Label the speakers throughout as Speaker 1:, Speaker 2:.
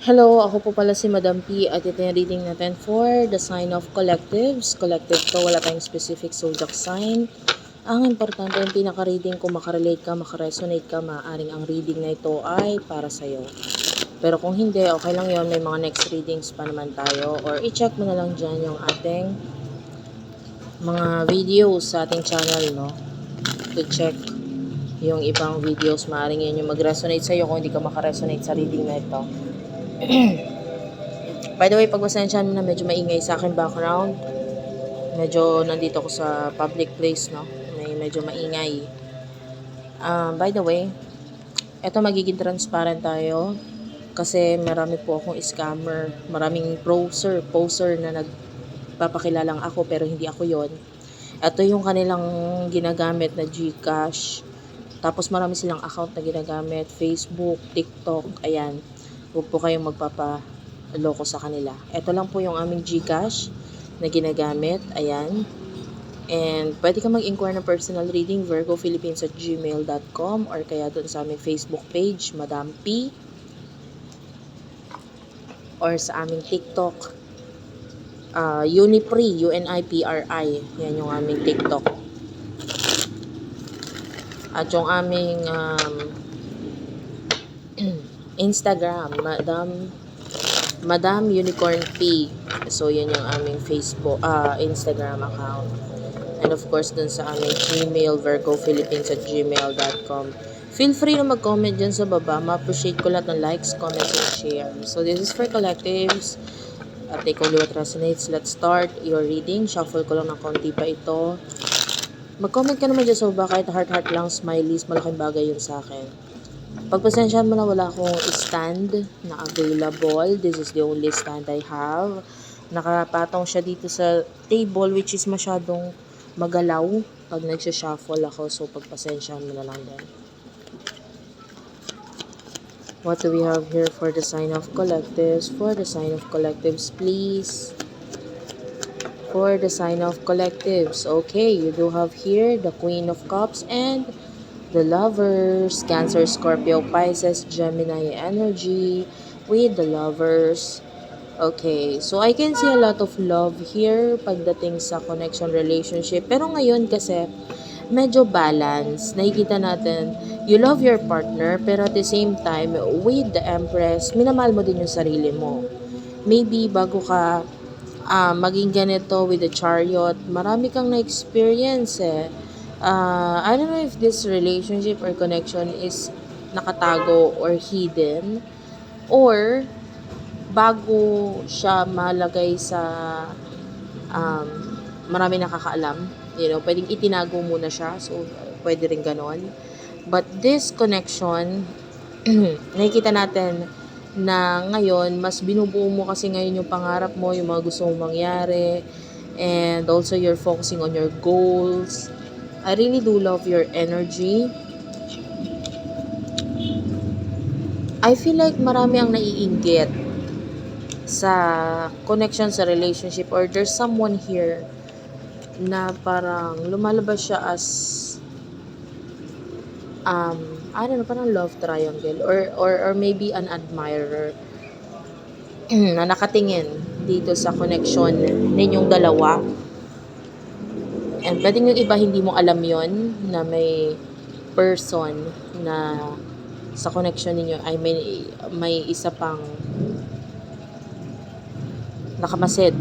Speaker 1: Hello, ako po pala si Madam P at ito yung reading natin for the sign of collectives. Collective to, wala tayong specific zodiac sign. Ang importante yung pinaka-reading kung makarelate ka, makaresonate ka, maaaring ang reading na ito ay para sa'yo. Pero kung hindi, okay lang yon, may mga next readings pa naman tayo or i-check mo na lang dyan yung ating mga videos sa ating channel, no? To check yung ibang videos, maaaring yun yung mag-resonate sa'yo kung hindi ka makaresonate sa reading na ito. By the way, pagpasensyahan mo na medyo maingay sa akin background. Medyo nandito ako sa public place, no? Medyo maingay. By the way, eto magiging transparent tayo kasi marami po akong scammer. Maraming poser na nagpapakilalang ako pero hindi ako yon. Ito yung kanilang ginagamit na GCash. Tapos marami silang account na ginagamit. Facebook, TikTok, ayan. Huwag po kayong magpapaloko sa kanila. Ito lang po yung aming GCash na ginagamit. Ayan. And pwede ka mag-inquire ng personal reading, virgophilippines@gmail.com or kaya doon sa aming Facebook page, Madam P. Or sa aming TikTok, Unipri, UNIPRI. Yan yung aming TikTok. At yung aming Instagram, Madam Unicorn P. So, yan yung aming Facebook, Instagram account. And of course, dun sa aming Gmail, virgophilippines@gmail.com. Feel free na mag-comment dyan sa baba. Ma-appreciate ko lahat ng likes, comments, and share. So, this is for collectives. Take only what resonates. Let's start your reading. Shuffle ko lang ng konti pa ito. Mag-comment ka naman dyan sa baba. Kahit heart lang, smileys, malaking bagay yun sa akin. Pagpasensyahan mo na wala akong stand na available. This is the only stand I have. Nakapatong siya dito sa table which is masyadong magalaw pag nagsha-shuffle ako. So, pagpasensyahan mo na lang din. What do we have here for the sign of collectives? For the sign of collectives, please. For the sign of collectives. Okay, you do have here the Queen of Cups and the Lovers. Cancer, Scorpio, Pisces, Gemini energy with the Lovers. Okay, so I can see a lot of love here pagdating sa connection relationship. Pero ngayon kasi, medyo balance. Nakikita natin, you love your partner, pero at the same time, with the Empress, minamahal mo din yung sarili mo. Maybe bago ka maging ganito with the Chariot, marami kang na-experience eh. I don't know if this relationship or connection is nakatago or hidden, or bago siya malagay sa marami nakakaalam, pwedeng itinago muna siya, so pwede rin ganon. But this connection, nakikita natin na ngayon, mas binubuo mo kasi ngayon yung pangarap mo, yung mga gusto mong mangyari, and also you're focusing on your goals. I really do love your energy. I feel like marami ang naiinggit sa connection sa relationship, or there's someone here na parang lumalabas siya as I don't know, parang love triangle or maybe an admirer na nakatingin dito sa connection ninyong dalawa. And pwedeng yung iba hindi mo alam yon na may person na sa connection ninyo ay may isa pang nakamasid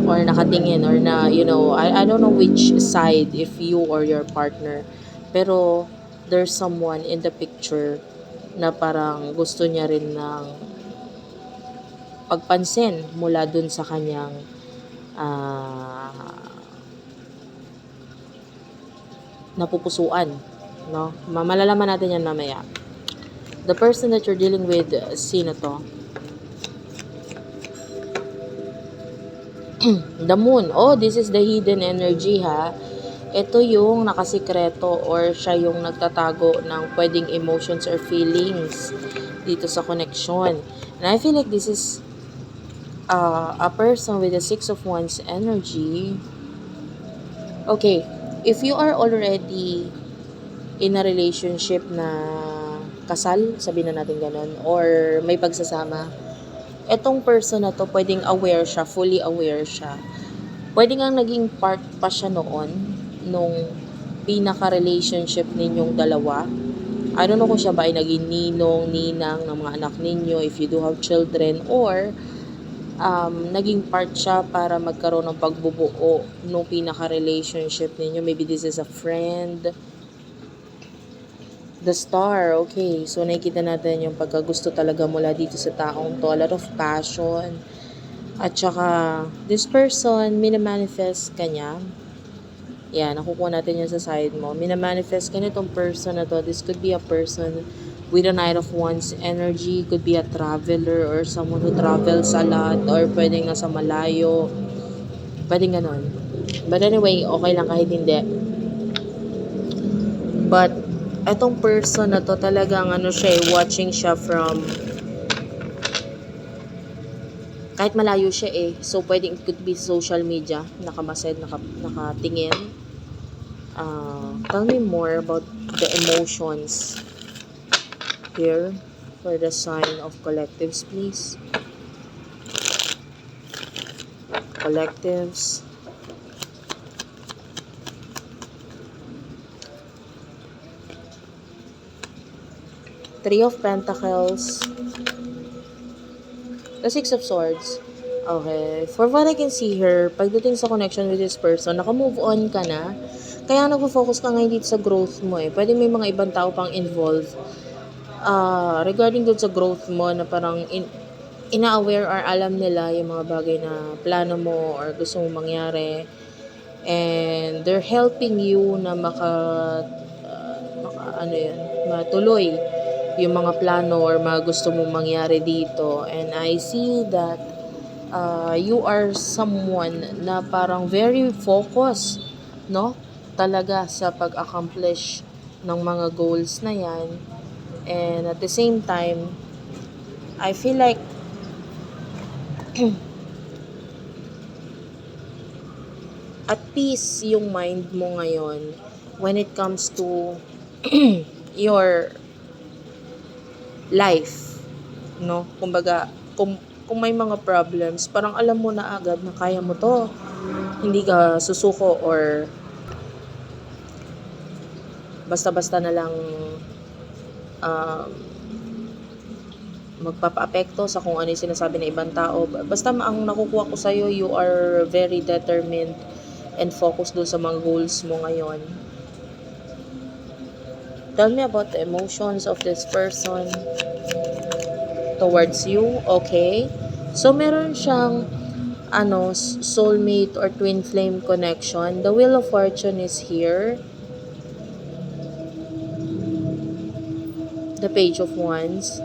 Speaker 1: or nakatingin or na, I don't know which side, if you or your partner, pero there's someone in the picture na parang gusto niya rin ng pagpansin mula dun sa kanyang napupusuan, no? Malalaman natin yan mamaya. The person that you're dealing with, sino to? The moon. Oh, this is the hidden energy, ha? Ito yung nakasikreto or siya yung nagtatago ng pwedeng emotions or feelings dito sa connection. And I feel like this is a person with the Six of Wands energy. Okay, if you are already in a relationship na kasal, sabihin na natin ganun, or may pagsasama, Etong person na to, pwedeng aware siya, fully aware siya. Pwede nga naging part pa siya noon, nung pinaka-relationship ninyong dalawa. I don't know kung siya ba ay naging ninong, ninang ng mga anak ninyo, if you do have children, or naging part siya para magkaroon ng pagbubuo nung pinaka-relationship ninyo. Maybe this is a friend. The star, okay. So, nakikita natin yung pagkagusto talaga mula dito sa taong to. A lot of passion. At saka, this person, minamanifest ka niya. Yan, nakukuha natin yan sa side mo. Minamanifest ka nitong person na to. This could be a person with a Knight of Wands energy. Could be a traveler or someone who travels a lot. Or pwedeng nasa malayo. Pwedeng ganon. But anyway, okay lang kahit hindi. But, etong person na to talagang watching siya from kahit malayo siya So, pwedeng it could be social media. Nakamasid, nakatingin. Tell me more about the emotions here for the sign of collectives, please. Collectives. Three of Pentacles. The Six of Swords. Okay. For what I can see here, pagdating sa connection with this person, naka-move on ka na. Kaya nagpo-focus ka ngayon dito sa growth mo Pwede may mga ibang tao pang involved. Regarding dun sa growth mo na parang ina-aware or alam nila yung mga bagay na plano mo or gusto mong mangyari. And they're helping you na matuloy yung mga plano or mga gusto mong mangyari dito. And I see that you are someone na parang very focused, no? Talaga sa pag-accomplish ng mga goals na yan. And at the same time, I feel like at peace yung mind mo ngayon when it comes to your life, no? Kumbaga, kung may mga problems, parang alam mo na agad na kaya mo to. Hindi ka susuko or basta-basta na lang magpapa-apekto sa kung ano yung sinasabi ng ibang tao. Basta ang nakukuha ko sa'yo, you are very determined and focused doon sa mga goals mo ngayon. Tell me about the emotions of this person towards you. Okay. So, meron siyang soulmate or twin flame connection. The Wheel of Fortune is here. The Page of Wands.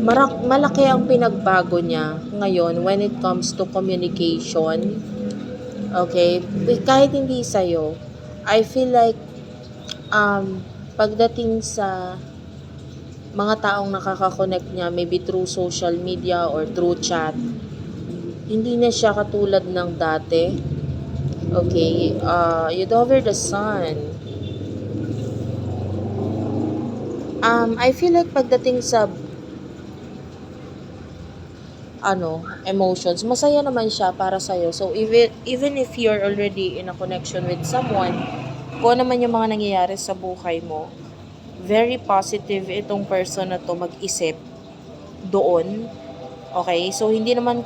Speaker 1: Malaki ang pinagbago niya ngayon when it comes to communication. Okay? Kahit hindi sa'yo, I feel like pagdating sa mga taong nakaka-connect niya, maybe through social media or through chat, hindi na siya katulad ng dati. Okay? You over the sun. I feel like pagdating sa emotions, masaya naman siya para sa'yo. So, even if you're already in a connection with someone, kung ano man yung mga nangyayari sa buhay mo, very positive itong person na to mag-isip doon. Okay? So, hindi naman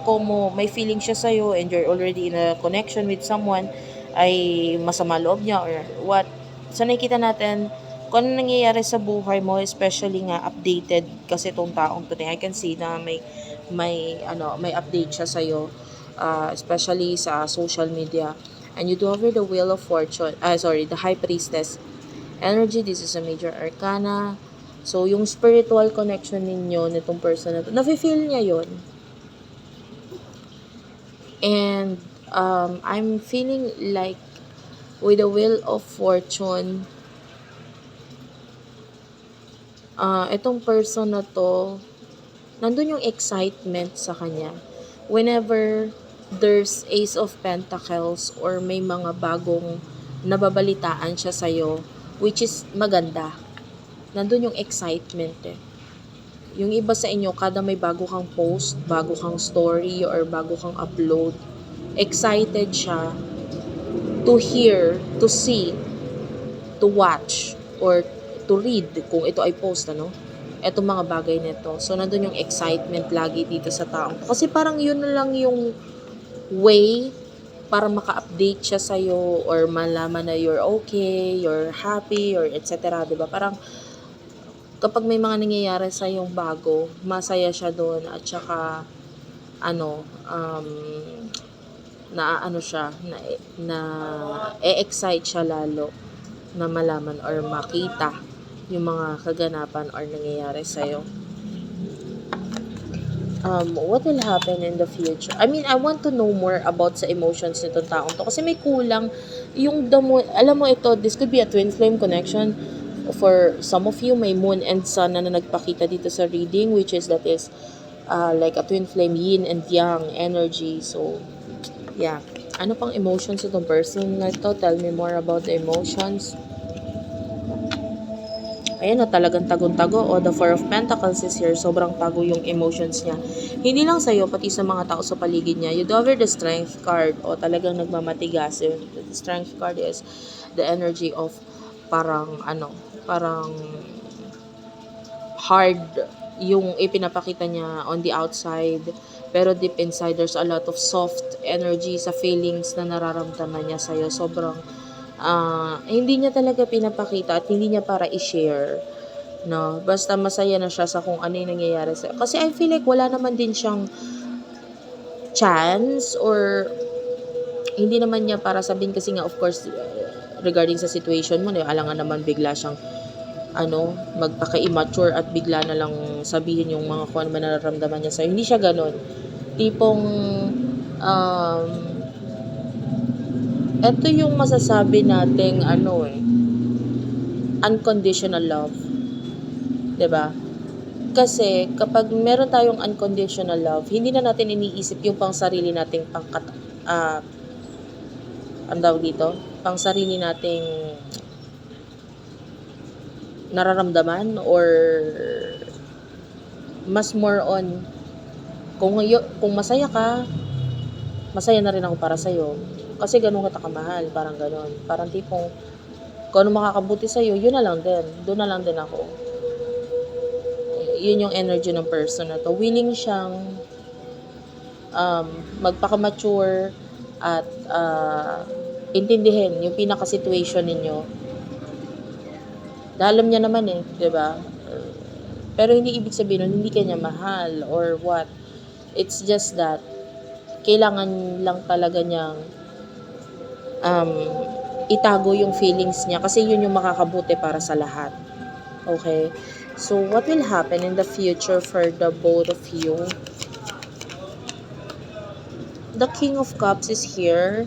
Speaker 1: may feeling siya sa'yo and you're already in a connection with someone, ay masama loob niya or what. So, nakikita natin kung ano nangyayari sa buhay mo, especially nga updated kasi itong taong to. I can see na may update siya sa'yo, especially sa social media. And you do have the Wheel of Fortune, the High Priestess energy. This is a major arcana. So, yung spiritual connection ninyo nitong person na to, nafe-feel niya yun. And, I'm feeling like with the Wheel of Fortune, itong person na to, nandun yung excitement sa kanya. Whenever there's Ace of Pentacles or may mga bagong nababalitaan siya sa'yo, which is maganda, nandun yung excitement Yung iba sa inyo, kada may bago kang post, bago kang story, or bago kang upload, excited siya to hear, to see, to watch, or to read kung ito ay post, ano? Etong mga bagay nito. So, nandun yung excitement lagi dito sa taong to. Kasi parang yun na lang yung way para maka-update siya sa'yo or malaman na you're okay, you're happy, or etc. Diba? Parang kapag may mga nangyayari sa yung bago, masaya siya doon at saka ano, siya, na e-excite siya lalo na malaman or makita yung mga kaganapan or nangyayari sa'yo. What will happen in the future? I mean, I want to know more about sa emotions nitong taong to. Kasi may kulang yung alam mo ito, this could be a twin flame connection. For some of you, may moon and sun na nagpakita dito sa reading, which is like a twin flame, yin and yang energy. So, yeah. Ano pang emotions itong person na ito? Tell me more about the emotions. Ayan na, talagang tagong-tago. O, the Four of Pentacles is here. Sobrang tago yung emotions niya. Hindi lang sa'yo, pati sa mga tao sa paligid niya. You cover the Strength card. O, talagang nagmamatigas. The Strength card is the energy of parang hard yung ipinapakita niya on the outside. Pero deep inside, there's a lot of soft energy sa feelings na nararamdaman niya sa'yo. Sobrang hindi niya talaga pinapakita at hindi niya para i-share, no? Basta masaya na siya sa kung ano yung nangyayari sa. Kasi I feel like wala naman din siyang chance or hindi naman niya para sabihin kasi nga of course regarding sa situation mo, alangan naman bigla siyang magpaka-immature at bigla na lang sabihin yung mga kung ano man nararamdaman niya sa'yo. Hindi siya ganon. Tipong ito yung masasabi nating unconditional love. 'Di ba? Kasi kapag meron tayong unconditional love, hindi na natin iniisip yung pang sarili nating pang sarili nating nararamdaman or mas more on kung masaya ka, masaya na rin ako para sa'yo. Kasi ganun kita kamahal, parang ganun. Parang tipong, kung ano makakabuti sa'yo, yun na lang din. Doon na lang din ako. Yun yung energy ng person na to. Willing siyang magpaka-mature at intindihin yung pinaka-situation ninyo. Dahil alam niya naman diba? Pero hindi ibig sabihin nun, hindi kanya mahal or what. It's just that, kailangan lang talaga niyang itago yung feelings niya kasi yun yung makakabuti para sa lahat. Okay? So, what will happen in the future for the both of you? The King of Cups is here.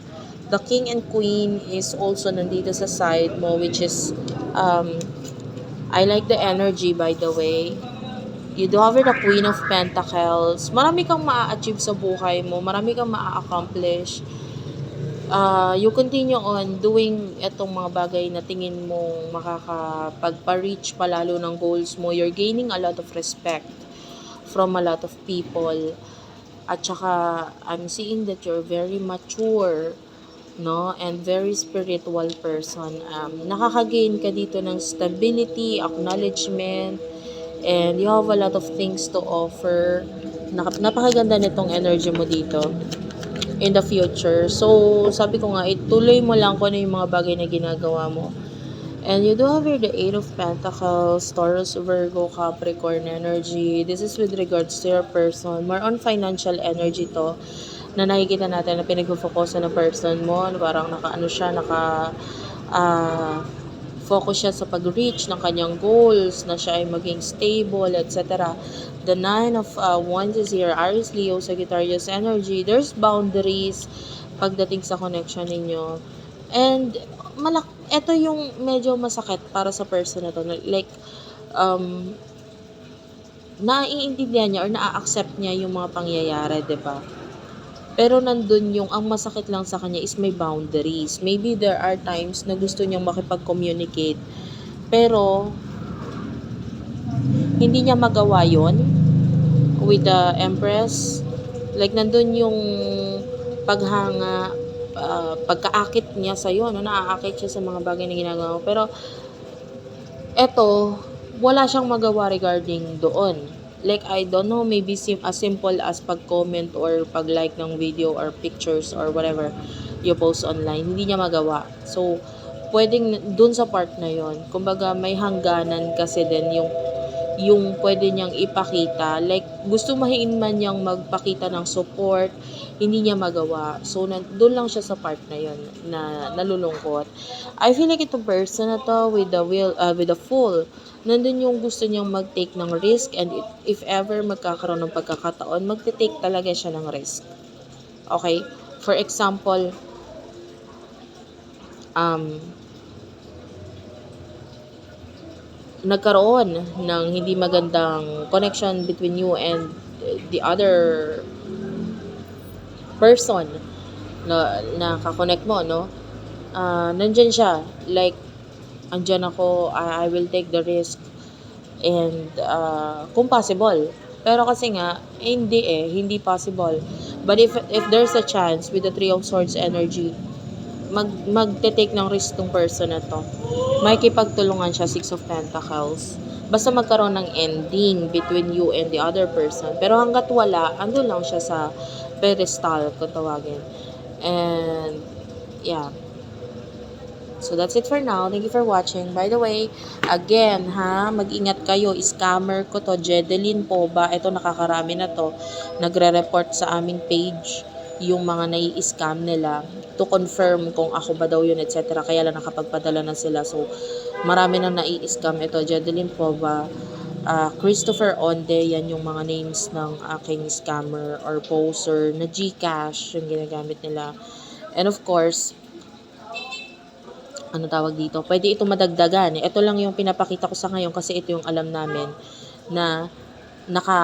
Speaker 1: The King and Queen is also nandito sa side mo, which is, I like the energy, by the way. You do have the Queen of Pentacles. Marami kang maa-achieve sa buhay mo. Marami kang maa-accomplish. You continue on doing etong mga bagay na tingin mong makakapagpa-reach palalo ng goals mo. You're gaining a lot of respect from a lot of people. At saka, I'm seeing that you're very mature, no? And very spiritual person. Nakaka-gain ka dito ng stability, acknowledgement, and you have a lot of things to offer. Napakaganda nitong energy mo dito in the future. So, sabi ko nga, ituloy mo lang kung ano yung mga bagay na ginagawa mo. And you do have here the Eight of Pentacles, Taurus, Virgo, Capricorn energy. This is with regards to your person. More on financial energy to na nakikita natin na pinag-focus ng person mo. Parang focus siya sa pag-reach ng kanyang goals, na siya ay maging stable, etc. The Nine of Wands is here. Aries, Leo, Sagittarius energy. There's boundaries pagdating sa connection ninyo. And ito yung medyo masakit para sa person na to. Like, naiintindihan niya or na-accept niya yung mga pangyayari, diba? Pero nandun yung, ang masakit lang sa kanya is may boundaries. Maybe there are times na gusto niyang makipag-communicate. Pero, hindi niya magawa yon with the Empress. Like, nandun yung paghanga, pagkaakit niya sa'yo, no? Naaakit siya sa mga bagay na ginagawa mo. Pero, eto, wala siyang magawa regarding doon. Like, I don't know, maybe as simple as pag-comment or pag-like ng video or pictures or whatever you post online, hindi niya magawa. So, pwedeng dun sa part na yon, kumbaga may hangganan kasi din yung pwede niyang ipakita. Like, gusto mahin man niyang magpakita ng support, hindi niya magawa. So, doon lang siya sa part na yon na nalulungkot. I feel like itong person na to with the full, nandun yung gusto niyang mag-take ng risk, and if ever magkakaroon ng pagkakataon, magte-take talaga siya ng risk. Okay? For example, nagkaroon ng hindi magandang connection between you and the other person na kakonect mo, no? Nandyan siya. Like, andyan ako, I will take the risk, and kung possible. Pero kasi nga, hindi possible. But if there's a chance with the Three of Swords energy, magte-take ng risk tong person na to. Makikipagtulungan siya, Six of Pentacles. Basta magkaroon ng ending between you and the other person. Pero hanggat wala, andun lang siya sa pedestal, kung tawagin. And, yeah. So, that's it for now. Thank you for watching. By the way, again, mag-ingat kayo. Scammer ko to. Jedeline po ba? Ito, nakakarami na to. Nagre-report sa aming page yung mga nai-scam nila to confirm kung ako ba daw yun, etc. Kaya lang nakapagpadala na sila. So, marami nang nai-scam. Ito, Jedeline po ba? Christopher Onde, yan yung mga names ng aking scammer or poser na GCash yung ginagamit nila. And of course, ano tawag dito, pwede ito madagdagan. Ito lang yung pinapakita ko sa ngayon kasi ito yung alam namin na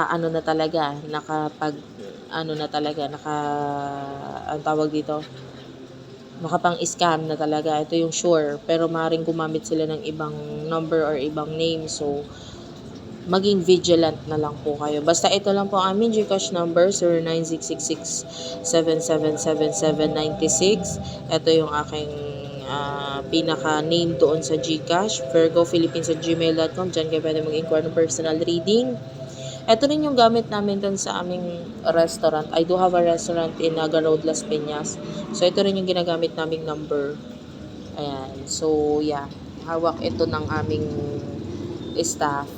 Speaker 1: ano na talaga, ang tawag dito, nakapang-scam na talaga. Ito yung sure, pero maaaring gumamit sila ng ibang number or ibang name. So, maging vigilant na lang po kayo. Basta ito lang po ang aming GCash number, 0966677796. Ito yung aking pinaka-name doon sa GCash, virgophilippines@gmail.com. Diyan kayo pwede mag-inquire ng personal reading. Ito rin yung gamit namin doon sa aming restaurant. I do have a restaurant in Naga Road, Las Piñas. So, ito rin yung ginagamit naming number. Ayan. So, yeah. Hawak ito ng aming staff.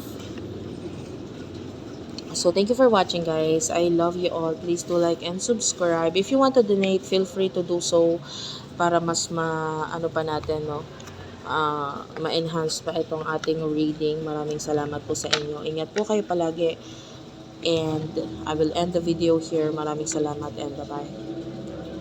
Speaker 1: So, thank you for watching, guys. I love you all. Please do like and subscribe. If you want to donate, feel free to do so para mas ano pa natin, no? Ma-enhance pa itong ating reading. Maraming salamat po sa inyo. Ingat po kayo palagi. And I will end the video here. Maraming salamat and bye-bye.